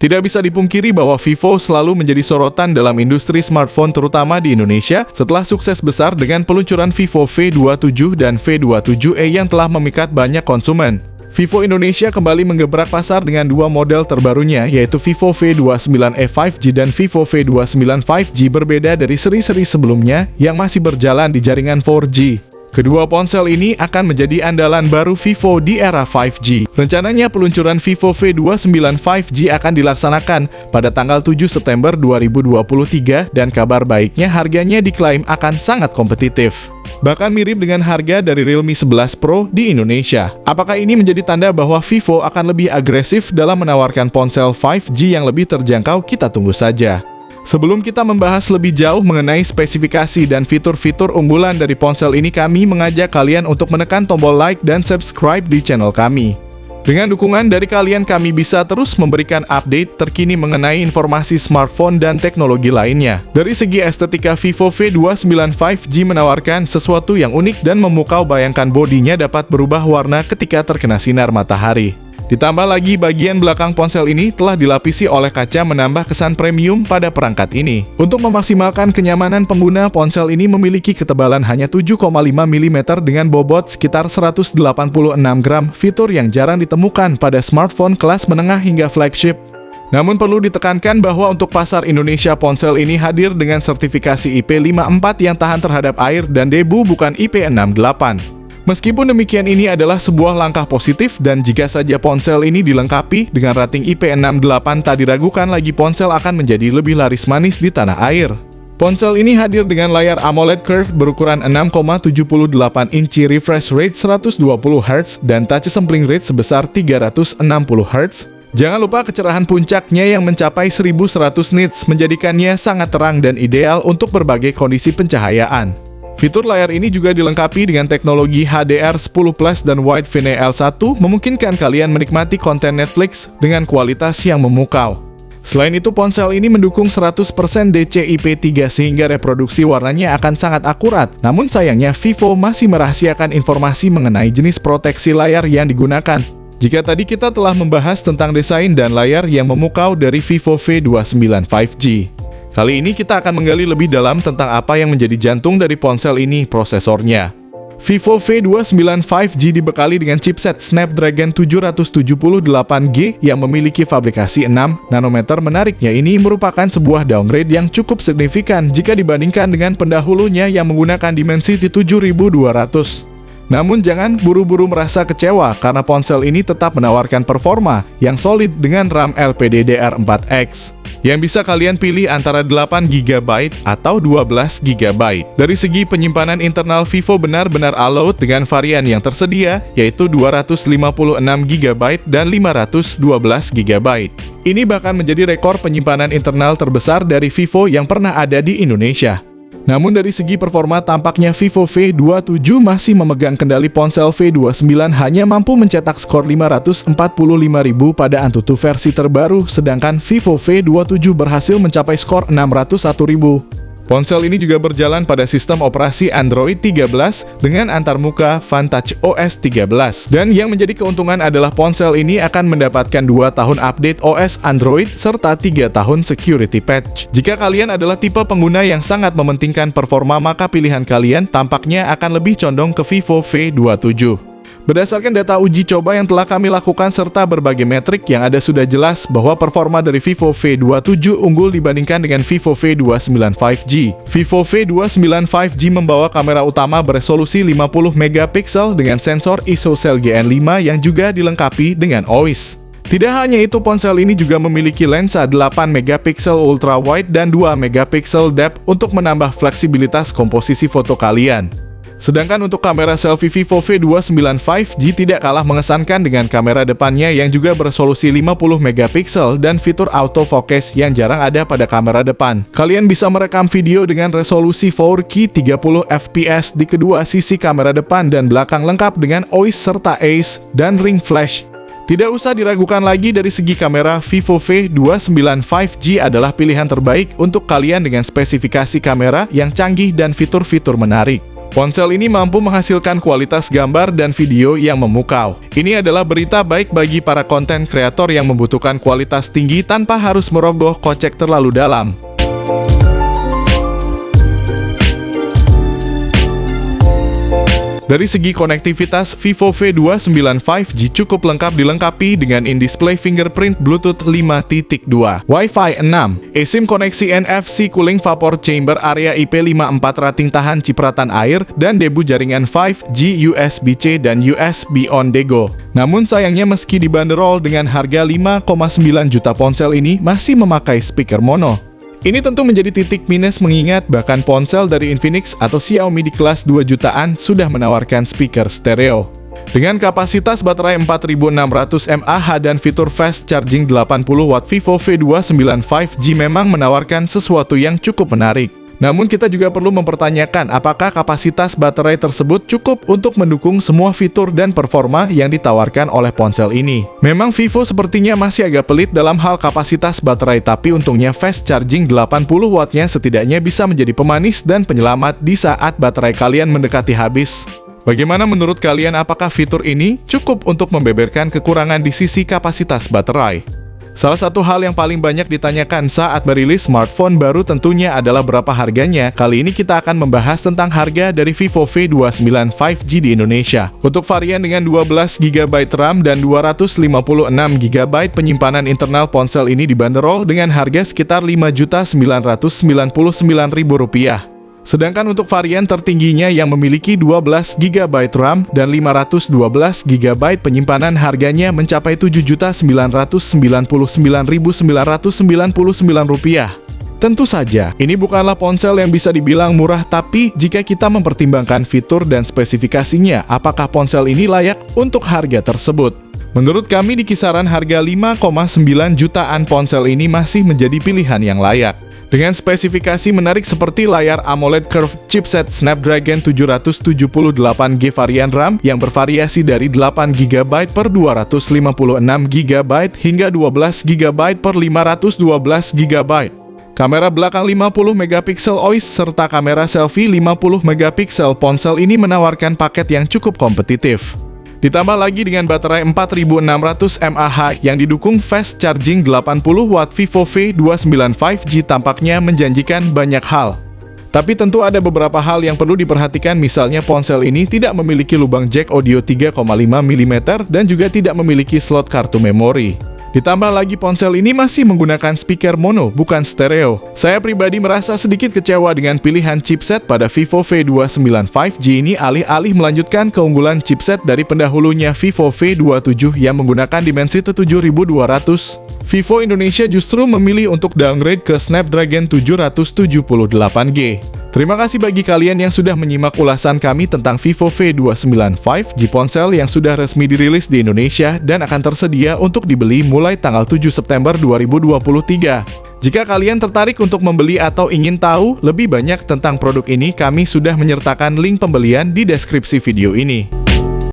Tidak bisa dipungkiri bahwa Vivo selalu menjadi sorotan dalam industri smartphone terutama di Indonesia setelah sukses besar dengan peluncuran Vivo V27 dan V27e yang telah memikat banyak konsumen. Vivo Indonesia kembali menggebrak pasar dengan dua model terbarunya, yaitu Vivo V29e 5G dan Vivo V29 5G, berbeda dari seri-seri sebelumnya yang masih berjalan di jaringan 4G. Kedua ponsel ini akan menjadi andalan baru Vivo di era 5G. Rencananya peluncuran Vivo V29 5G akan dilaksanakan pada tanggal 7 September 2023 dan kabar baiknya harganya diklaim akan sangat kompetitif. Bahkan mirip dengan harga dari Realme 11 Pro di Indonesia. Apakah ini menjadi tanda bahwa Vivo akan lebih agresif dalam menawarkan ponsel 5G yang lebih terjangkau? Kita tunggu saja. Sebelum kita membahas lebih jauh mengenai spesifikasi dan fitur-fitur unggulan dari ponsel ini, kami mengajak kalian untuk menekan tombol like dan subscribe di channel kami. Dengan dukungan dari kalian, kami bisa terus memberikan update terkini mengenai informasi smartphone dan teknologi lainnya. Dari segi estetika, Vivo V29 5G menawarkan sesuatu yang unik dan memukau. Bayangkan bodinya dapat berubah warna ketika terkena sinar matahari. Ditambah lagi, bagian belakang ponsel ini telah dilapisi oleh kaca, menambah kesan premium pada perangkat ini. Untuk memaksimalkan kenyamanan pengguna, ponsel ini memiliki ketebalan hanya 7,5 mm dengan bobot sekitar 186 gram, fitur yang jarang ditemukan pada smartphone kelas menengah hingga flagship. Namun perlu ditekankan bahwa untuk pasar Indonesia, ponsel ini hadir dengan sertifikasi IP54 yang tahan terhadap air dan debu, bukan IP68. Meskipun demikian, ini adalah sebuah langkah positif, dan jika saja ponsel ini dilengkapi dengan rating IP68, tak diragukan lagi ponsel akan menjadi lebih laris manis di tanah air. Ponsel ini hadir dengan layar AMOLED Curve berukuran 6,78 inci, refresh rate 120 Hz, dan touch sampling rate sebesar 360 Hz. Jangan lupa kecerahan puncaknya yang mencapai 1100 nits menjadikannya sangat terang dan ideal untuk berbagai kondisi pencahayaan. Fitur layar ini juga dilengkapi dengan teknologi HDR10+ dan Wide VNL1, memungkinkan kalian menikmati konten Netflix dengan kualitas yang memukau. Selain itu, ponsel ini mendukung 100% DCI-P3 sehingga reproduksi warnanya akan sangat akurat. Namun sayangnya, Vivo masih merahasiakan informasi mengenai jenis proteksi layar yang digunakan. Jika tadi kita telah membahas tentang desain dan layar yang memukau dari Vivo V29 5G. Kali ini kita akan menggali lebih dalam tentang apa yang menjadi jantung dari ponsel ini, prosesornya. Vivo V29 5G dibekali dengan chipset Snapdragon 778G yang memiliki fabrikasi 6 nanometer. Menariknya, ini merupakan sebuah downgrade yang cukup signifikan jika dibandingkan dengan pendahulunya yang menggunakan Dimensity 7200. Namun jangan buru-buru merasa kecewa, karena ponsel ini tetap menawarkan performa yang solid dengan RAM LPDDR4X yang bisa kalian pilih antara 8GB atau 12GB. Dari segi penyimpanan internal, Vivo benar-benar all out dengan varian yang tersedia, yaitu 256GB dan 512GB. Ini bahkan menjadi rekor penyimpanan internal terbesar dari Vivo yang pernah ada di Indonesia. Namun dari segi performa, tampaknya Vivo V27 masih memegang kendali. Ponsel V29 hanya mampu mencetak skor 545.000 pada Antutu versi terbaru, sedangkan Vivo V27 berhasil mencapai skor 601.000. Ponsel ini juga berjalan pada sistem operasi Android 13 dengan antarmuka Vantage OS 13. Dan yang menjadi keuntungan adalah ponsel ini akan mendapatkan 2 tahun update OS Android serta 3 tahun security patch. Jika kalian adalah tipe pengguna yang sangat mementingkan performa, maka pilihan kalian tampaknya akan lebih condong ke Vivo V27. Berdasarkan data uji coba yang telah kami lakukan serta berbagai metrik yang ada, sudah jelas bahwa performa dari Vivo V27 unggul dibandingkan dengan Vivo V29 5G. Vivo V29 5G membawa kamera utama beresolusi 50 megapiksel dengan sensor ISOCELL GN5 yang juga dilengkapi dengan OIS. Tidak hanya itu, ponsel ini juga memiliki lensa 8 megapiksel ultra wide dan 2 megapiksel depth untuk menambah fleksibilitas komposisi foto kalian. Sedangkan untuk kamera selfie, Vivo V29 5G tidak kalah mengesankan dengan kamera depannya yang juga beresolusi 50 megapiksel dan fitur autofocus yang jarang ada pada kamera depan. Kalian bisa merekam video dengan resolusi 4K 30 fps di kedua sisi kamera depan dan belakang, lengkap dengan OIS serta ACE dan ring flash. Tidak usah diragukan lagi, dari segi kamera, Vivo V29 5G adalah pilihan terbaik untuk kalian dengan spesifikasi kamera yang canggih dan fitur-fitur menarik. Ponsel ini mampu menghasilkan kualitas gambar dan video yang memukau. Ini adalah berita baik bagi para konten kreator yang membutuhkan kualitas tinggi tanpa harus merogoh kocek terlalu dalam. Dari segi konektivitas, Vivo V29 5G cukup lengkap dilengkapi dengan in-display fingerprint Bluetooth 5.2, Wi-Fi 6, eSIM koneksi NFC cooling vapor chamber area IP54 rating tahan cipratan air, dan debu jaringan 5G USB-C dan USB on-the-go. Namun sayangnya meski dibanderol dengan harga 5,9 juta, ponsel ini masih memakai speaker mono. Ini tentu menjadi titik minus mengingat bahkan ponsel dari Infinix atau Xiaomi di kelas 2 jutaan sudah menawarkan speaker stereo. Dengan kapasitas baterai 4600 mAh dan fitur fast charging 80W, Vivo V29 5G memang menawarkan sesuatu yang cukup menarik. Namun kita juga perlu mempertanyakan apakah kapasitas baterai tersebut cukup untuk mendukung semua fitur dan performa yang ditawarkan oleh ponsel ini. Memang Vivo sepertinya masih agak pelit dalam hal kapasitas baterai, tapi untungnya fast charging 80W-nya setidaknya bisa menjadi pemanis dan penyelamat di saat baterai kalian mendekati habis. Bagaimana menurut kalian, apakah fitur ini cukup untuk membeberkan kekurangan di sisi kapasitas baterai? Salah satu hal yang paling banyak ditanyakan saat merilis smartphone baru tentunya adalah berapa harganya. Kali ini kita akan membahas tentang harga dari Vivo V29 5G di Indonesia. Untuk varian dengan 12GB RAM dan 256GB penyimpanan internal, ponsel ini dibanderol dengan harga sekitar Rp5.999.000. Sedangkan untuk varian tertingginya yang memiliki 12GB RAM dan 512GB penyimpanan, harganya mencapai Rp7.999.999. Tentu saja, ini bukanlah ponsel yang bisa dibilang murah, tapi jika kita mempertimbangkan fitur dan spesifikasinya, apakah ponsel ini layak untuk harga tersebut? Menurut kami di kisaran harga 5,9 jutaan, ponsel ini masih menjadi pilihan yang layak. Dengan spesifikasi menarik seperti layar AMOLED Curved, chipset Snapdragon 778G, varian RAM yang bervariasi dari 8GB per 256GB hingga 12GB per 512GB. Kamera belakang 50MP OIS serta kamera selfie 50MP. Ponsel ini menawarkan paket yang cukup kompetitif. Ditambah lagi dengan baterai 4600 mAh yang didukung fast charging 80W, Vivo V29 5G tampaknya menjanjikan banyak hal. Tapi tentu ada beberapa hal yang perlu diperhatikan, misalnya ponsel ini tidak memiliki lubang jack audio 3,5mm dan juga tidak memiliki slot kartu memori. Ditambah lagi ponsel ini masih menggunakan speaker mono, bukan stereo. Saya pribadi merasa sedikit kecewa dengan pilihan chipset pada Vivo V29 5G ini. Alih-alih melanjutkan keunggulan chipset dari pendahulunya Vivo V27 yang menggunakan Dimensity 7200, Vivo Indonesia justru memilih untuk downgrade ke Snapdragon 778G. Terima kasih bagi kalian yang sudah menyimak ulasan kami tentang Vivo V29 5G, ponsel yang sudah resmi dirilis di Indonesia dan akan tersedia untuk dibeli mulai tanggal 7 September 2023. Jika kalian tertarik untuk membeli atau ingin tahu lebih banyak tentang produk ini, kami sudah menyertakan link pembelian di deskripsi video ini.